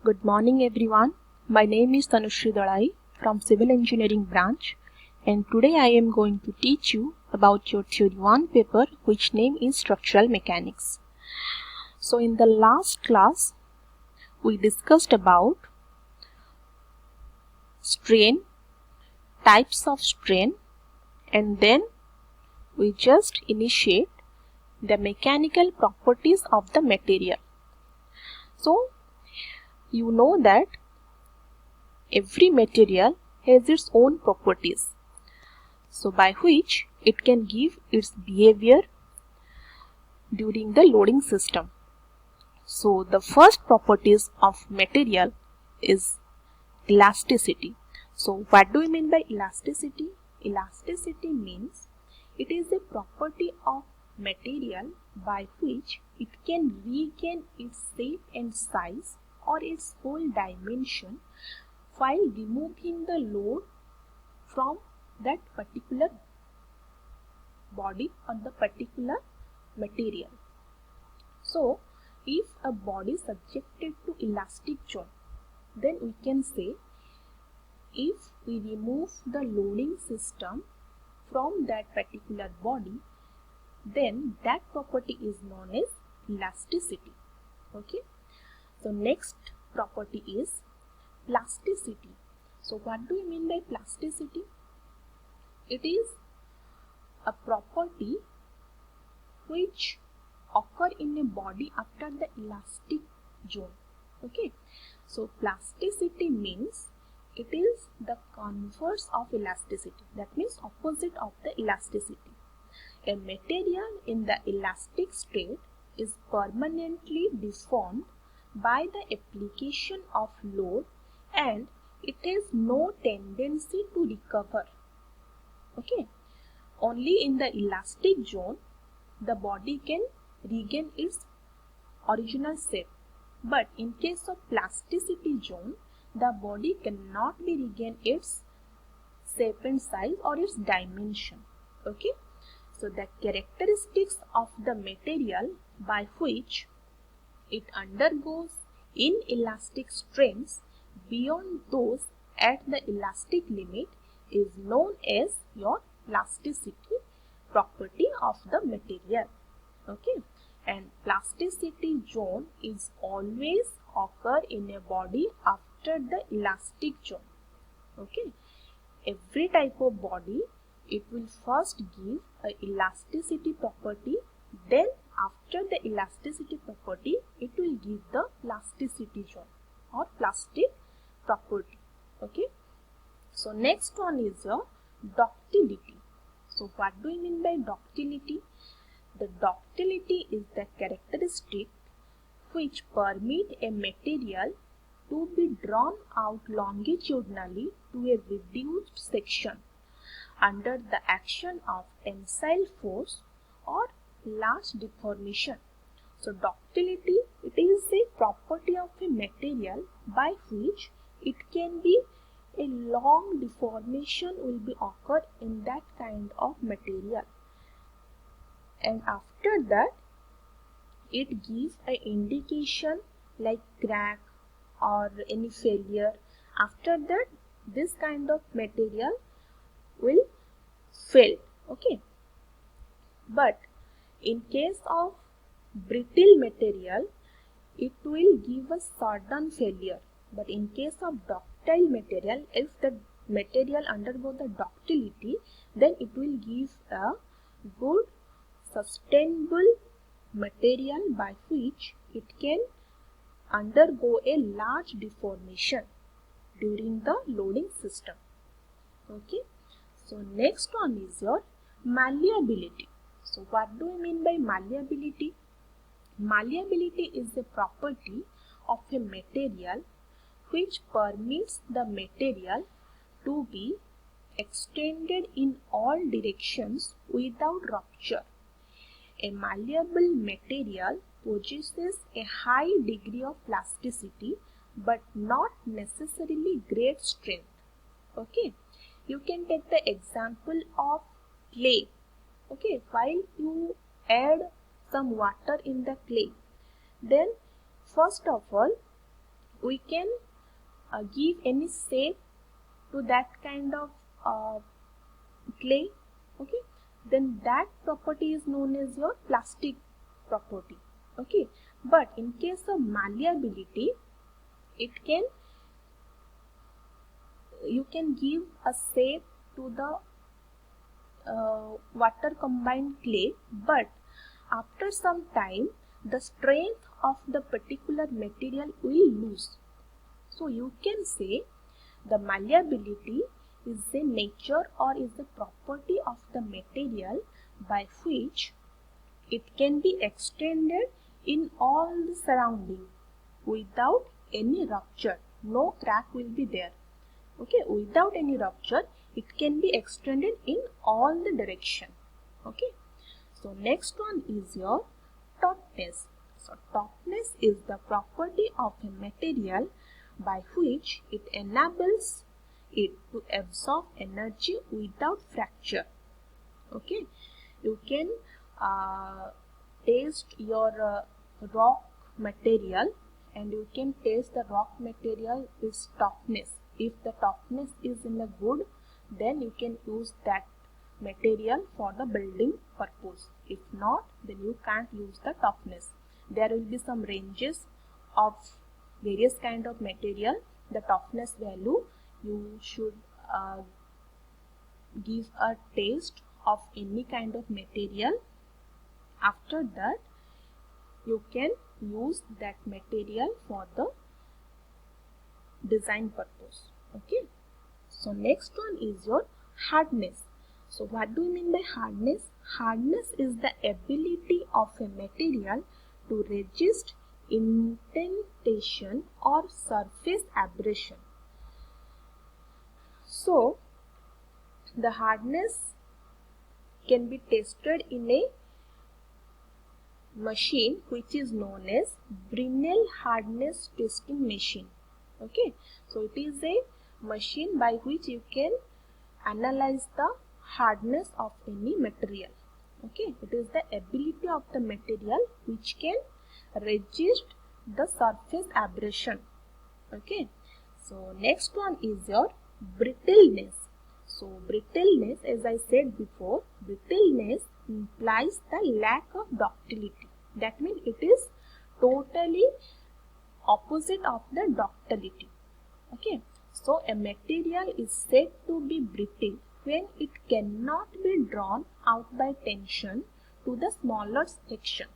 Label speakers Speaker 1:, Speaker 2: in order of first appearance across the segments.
Speaker 1: Good morning everyone. My name is Tanushri Dalai from Civil Engineering branch, and today I am going to teach you about your Theory 1 paper which name is Structural Mechanics. So in the last class we discussed about strain, types of strain, and then we just initiate the mechanical properties of the material. So you know that every material has its own properties, so by which it can give its behavior during the loading system. So the first properties of material is elasticity. So what do we mean by elasticity? Elasticity means it is a property of material by which it can regain its shape and size or its whole dimension while removing the load from that particular body or the particular material. So if a body is subjected to elastic zone, then we can say if we remove the loading system from that particular body, then that property is known as elasticity. Okay. So next property is plasticity. So what do we mean by plasticity? It is a property which occur in a body after the elastic zone. Okay. So plasticity means it is the converse of elasticity. That means opposite of the elasticity. A material in the elastic state is permanently deformed by the application of load and it has no tendency to recover. Okay. Only in the elastic zone the body can regain its original shape. But in case of plasticity zone, the body cannot be regain its shape and size or its dimension. Okay. So the characteristics of the material by which it undergoes inelastic strains beyond those at the elastic limit is known as your plasticity property of the material. Okay. And plasticity zone is always occur in a body after the elastic zone. Okay. Every type of body, it will first give a elasticity property, then after the elasticity property it will give the plasticity zone or plastic property. Okay. So next one is a ductility. So what do we mean by ductility? The ductility is the characteristic which permit a material to be drawn out longitudinally to a reduced section under the action of tensile force or large deformation. So ductility, it is a property of a material by which it can be a long deformation will be occurred in that kind of material, and after that it gives an indication like crack or any failure. After that this kind of material will fail. Okay. But in case of brittle material it will give a sudden failure, but in case of ductile material, if the material undergo the ductility, then it will give a good sustainable material by which it can undergo a large deformation during the loading system. Okay. So next one is your malleability. So what do we mean by malleability? Malleability is a property of a material which permits the material to be extended in all directions without rupture. A malleable material possesses a high degree of plasticity but not necessarily great strength. Okay. You can take the example of clay. Okay. While you add some water in the clay, then first of all we can give any shape to that kind of clay, okay, then that property is known as your plastic property, okay. But in case of malleability, you can give a shape to the water combined clay, but after some time the strength of the particular material will lose. So you can say the malleability is a nature or is a property of the material by which it can be extended in all the surrounding without any rupture. No crack will be there. Okay, without any rupture, it can be extended in all the direction. Okay, so next one is your tautness. So tautness is the property of a material by which it enables it to absorb energy without fracture. Okay, you can taste your rock material, and you can taste the rock material is toughness. If the toughness is in a good, then you can use that material for the building purpose. If not, then you can't use the toughness. There will be some ranges of various kind of material. The toughness value, you should give a taste of any kind of material. After that, you can use that material for the design purpose. Okay, so next one is your hardness. So what do you mean by hardness? Hardness is the ability of a material to resist indentation or surface abrasion. So the hardness can be tested in a machine which is known as Brinell hardness testing machine. Okay, so it is a machine by which you can analyze the hardness of any material. Okay, it is the ability of the material which can resist the surface abrasion. Okay, so next one is your brittleness. So brittleness, as I said before, brittleness implies the lack of ductility. That means it is totally opposite of the ductility. Okay, so a material is said to be brittle when it cannot be drawn out by tension to the smaller section.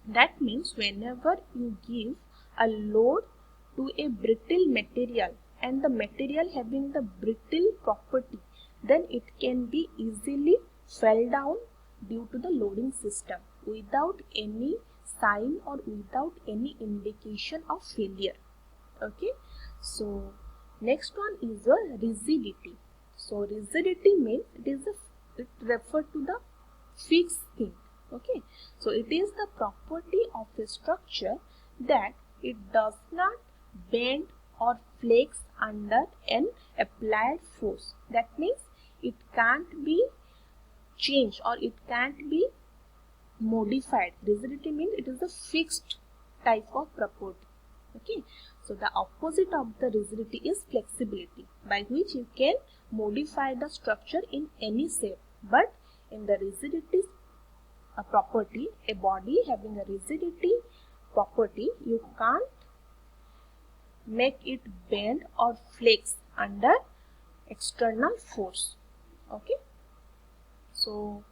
Speaker 1: That means whenever you give a load to a brittle material and the material having the brittle property, then it can be easily fell down due to the loading system without any sign or without any indication of failure. Okay, so next one is your rigidity. So rigidity means it refers to the fixed thing. Okay, so it is the property of a structure that it does not bend or flex under an applied force. That means it can't be changed or it can't be modified. Rigidity means it is a fixed type of property. Okay, so the opposite of the rigidity is flexibility, by which you can modify the structure in any shape. But in the rigidity property, a body having a rigidity property, you can't make it bend or flex under external force. Okay, so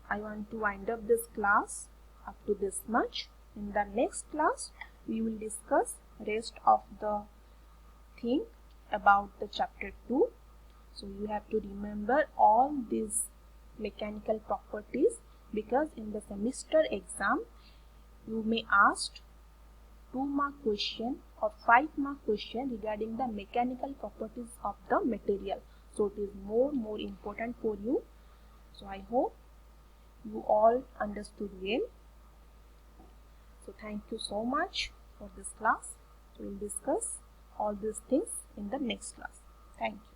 Speaker 1: I want to wind up this class up to this much. In the next class, we will discuss rest of the thing about the chapter 2. So you have to remember all these mechanical properties, because in the semester exam you may ask 2-mark question or 5-mark question regarding the mechanical properties of the material. So it is more important for you. So I hope you all understood well. So thank you so much for this class. We will discuss all these things in the next class. Thank you.